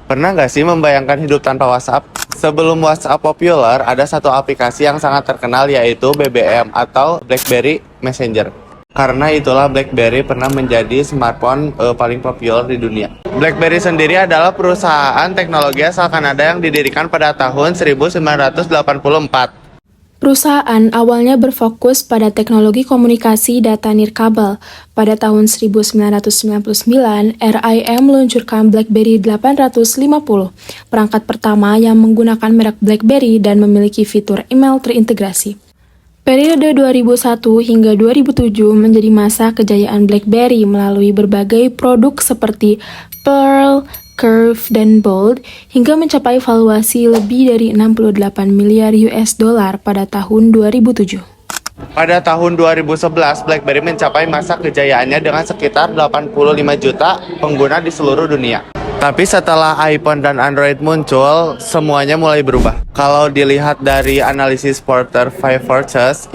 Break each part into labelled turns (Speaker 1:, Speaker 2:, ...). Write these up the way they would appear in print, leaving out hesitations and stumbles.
Speaker 1: Pernah nggak sih membayangkan hidup tanpa WhatsApp? Sebelum WhatsApp populer, ada satu aplikasi yang sangat terkenal yaitu BBM atau BlackBerry Messenger. Karena itulah BlackBerry pernah menjadi smartphone paling populer di dunia. BlackBerry sendiri adalah perusahaan teknologi asal Kanada yang didirikan pada tahun 1984.
Speaker 2: Perusahaan awalnya berfokus pada teknologi komunikasi data nirkabel. Pada tahun 1999, RIM meluncurkan BlackBerry 850, perangkat pertama yang menggunakan merek BlackBerry dan memiliki fitur email terintegrasi. Periode 2001 hingga 2007 menjadi masa kejayaan BlackBerry melalui berbagai produk seperti Pearl, Curve, dan Bold, hingga mencapai valuasi lebih dari 68 miliar US dollar pada tahun 2007.
Speaker 1: Pada tahun 2011, BlackBerry mencapai masa kejayaannya dengan sekitar 85 juta pengguna di seluruh dunia. Tapi setelah iPhone dan Android muncul, semuanya mulai berubah. Kalau dilihat dari analisis Porter 5 Forces,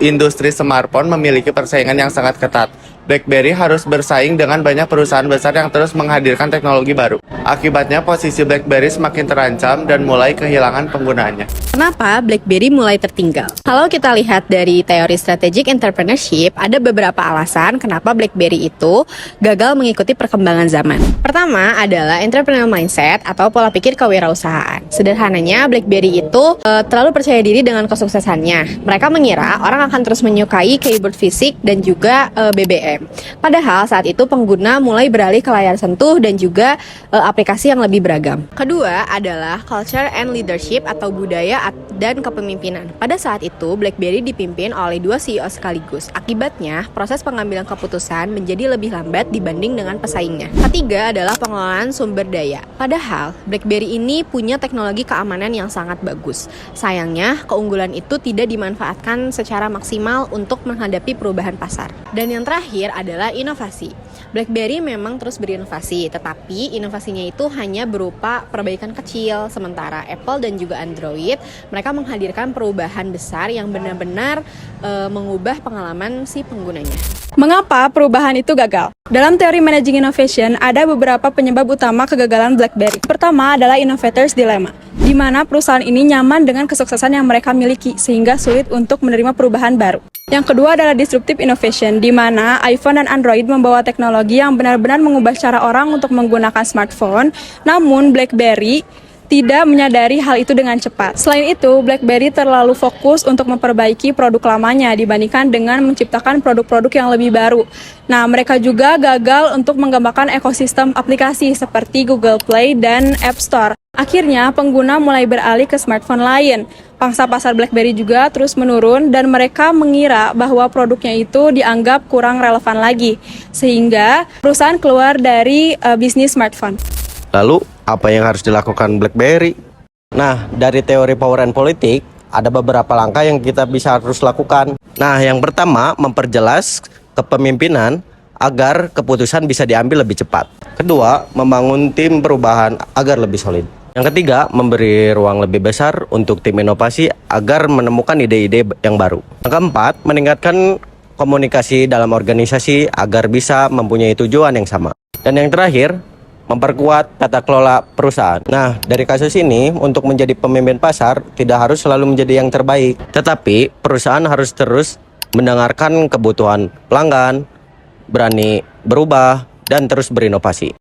Speaker 1: industri smartphone memiliki persaingan yang sangat ketat. BlackBerry harus bersaing dengan banyak perusahaan besar yang terus menghadirkan teknologi baru. Akibatnya, posisi BlackBerry semakin terancam dan mulai kehilangan penggunaannya.
Speaker 3: Kenapa BlackBerry mulai tertinggal? Kalau kita lihat dari teori strategic entrepreneurship, ada beberapa alasan kenapa BlackBerry itu gagal mengikuti perkembangan zaman. Pertama adalah entrepreneurial mindset atau pola pikir kewirausahaan. Sederhananya, BlackBerry itu terlalu percaya diri dengan kesuksesannya. Mereka mengira orang akan terus menyukai keyboard fisik dan juga BBM. Padahal saat itu pengguna mulai beralih ke layar sentuh dan juga aplikasi yang lebih beragam. Kedua adalah culture and leadership atau budaya dan kepemimpinan. Pada saat itu, BlackBerry dipimpin oleh 2 CEO sekaligus. Akibatnya, proses pengambilan keputusan menjadi lebih lambat dibanding dengan pesaingnya. Ketiga adalah pengelolaan sumber daya. Padahal, BlackBerry ini punya teknologi keamanan yang sangat bagus. Sayangnya, keunggulan itu tidak dimanfaatkan secara maksimal untuk menghadapi perubahan pasar. Dan yang terakhir adalah inovasi. BlackBerry memang terus berinovasi, tetapi inovasinya itu hanya berupa perbaikan kecil, sementara Apple dan juga Android, mereka menghadirkan perubahan besar yang benar-benar mengubah pengalaman si penggunanya.
Speaker 4: Mengapa perubahan itu gagal? Dalam teori managing innovation, ada beberapa penyebab utama kegagalan BlackBerry. Pertama adalah innovator's dilemma, di mana perusahaan ini nyaman dengan kesuksesan yang mereka miliki, sehingga sulit untuk menerima perubahan baru. Yang kedua adalah disruptive innovation, di mana iPhone dan Android membawa teknologi yang benar-benar mengubah cara orang untuk menggunakan smartphone, namun BlackBerry tidak menyadari hal itu dengan cepat. Selain itu, BlackBerry terlalu fokus untuk memperbaiki produk lamanya dibandingkan dengan menciptakan produk-produk yang lebih baru. Nah, mereka juga gagal untuk mengembangkan ekosistem aplikasi seperti Google Play dan App Store. Akhirnya, pengguna mulai beralih ke smartphone lain. Pangsa pasar BlackBerry juga terus menurun dan mereka mengira bahwa produknya itu dianggap kurang relevan lagi, sehingga perusahaan keluar dari bisnis smartphone.
Speaker 5: Lalu, apa yang harus dilakukan BlackBerry? Nah, dari teori power and politik, ada beberapa langkah yang kita bisa harus lakukan. Nah, yang pertama, memperjelas kepemimpinan agar keputusan bisa diambil lebih cepat. Kedua, membangun tim perubahan agar lebih solid. Yang ketiga, memberi ruang lebih besar untuk tim inovasi agar menemukan ide-ide yang baru. Yang keempat, meningkatkan komunikasi dalam organisasi agar bisa mempunyai tujuan yang sama. Dan yang terakhir, memperkuat tata kelola perusahaan. Nah, dari kasus ini, untuk menjadi pemimpin pasar, tidak harus selalu menjadi yang terbaik. Tetapi, perusahaan harus terus mendengarkan kebutuhan pelanggan, berani berubah, dan terus berinovasi.